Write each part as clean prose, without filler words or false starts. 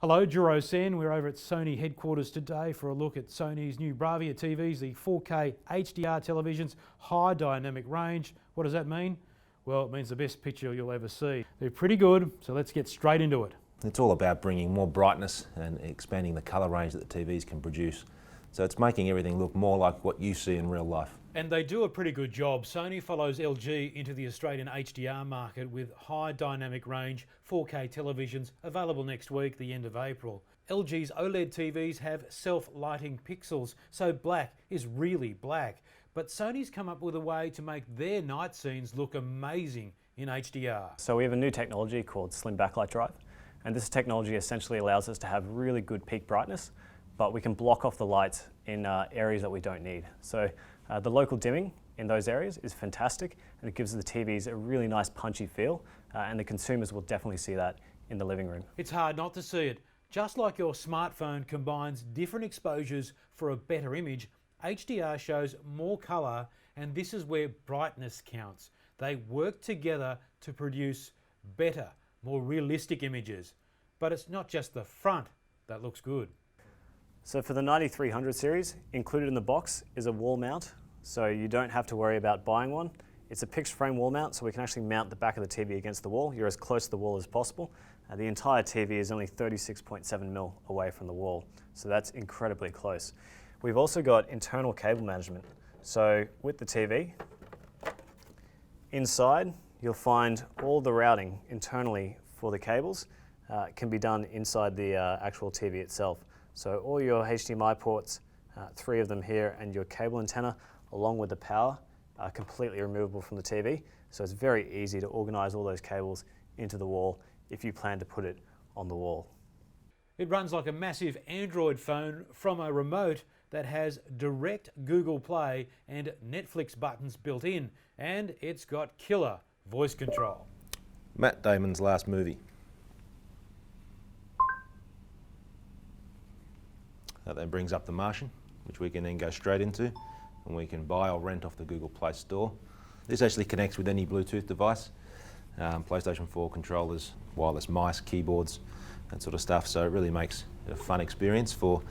Hello, Djuro Sen. We're over at Sony headquarters today for a look at Sony's new Bravia TVs, the 4K HDR televisions, high dynamic range. What does that mean? Well, it means the best picture you'll ever see. They're pretty good, so let's get straight into it. It's all about bringing more brightness and expanding the colour range that the TVs can produce. So it's making everything look more like what you see in real life. And they do a pretty good job. Sony follows LG into the Australian HDR market with high dynamic range 4K televisions available next week, the end of April. LG's OLED TVs have self-lighting pixels, so black is really black. But Sony's come up with a way to make their night scenes look amazing in HDR. So we have a new technology called Slim Backlight Drive, and this technology essentially allows us to have really good peak brightness, but we can block off the lights in areas that we don't need. So the local dimming in those areas is fantastic, and it gives the TVs a really nice punchy feel, and the consumers will definitely see that in the living room. It's hard not to see it. Just like your smartphone combines different exposures for a better image, HDR shows more colour, and this is where brightness counts. They work together to produce better, more realistic images. But it's not just the front that looks good. So for the 9300 series, included in the box is a wall mount, so you don't have to worry about buying one. It's a fixed frame wall mount, so we can actually mount the back of the TV against the wall. You're as close to the wall as possible. The entire TV is only 36.7mm away from the wall, so that's incredibly close. We've also got internal cable management. So with the TV, inside you'll find all the routing internally for the cables can be done inside the actual TV itself. So all your HDMI ports, 3 of them here, and your cable antenna along with the power are completely removable from the TV. So it's very easy to organize all those cables into the wall if you plan to put it on the wall. It runs like a massive Android phone from a remote that has direct Google Play and Netflix buttons built in, and it's got killer voice control. Matt Damon's last movie. That then brings up The Martian, which we can then go straight into, and we can buy or rent off the Google Play Store. This actually connects with any Bluetooth device, PlayStation 4 controllers, wireless mice, keyboards, that sort of stuff. So it really makes it a fun experience for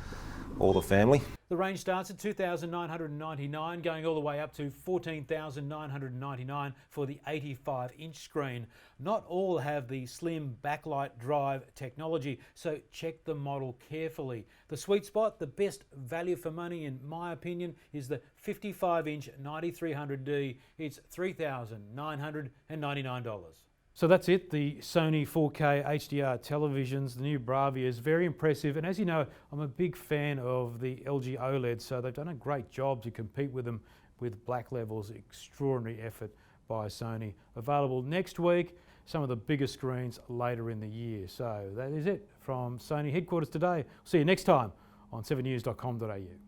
all the family. The range starts at $2,999, going all the way up to $14,999 for the 85-inch screen. Not all have the slim backlight drive technology, so check the model carefully. The sweet spot, the best value for money in my opinion, is the 55-inch 9300D. It's $3,999. So that's it, the Sony 4K HDR televisions, the new Bravia is very impressive, and as you know, I'm a big fan of the LG OLED, so they've done a great job to compete with them with black levels. Extraordinary effort by Sony. Available next week, some of the bigger screens later in the year. So that is it from Sony headquarters today. See you next time on 7news.com.au.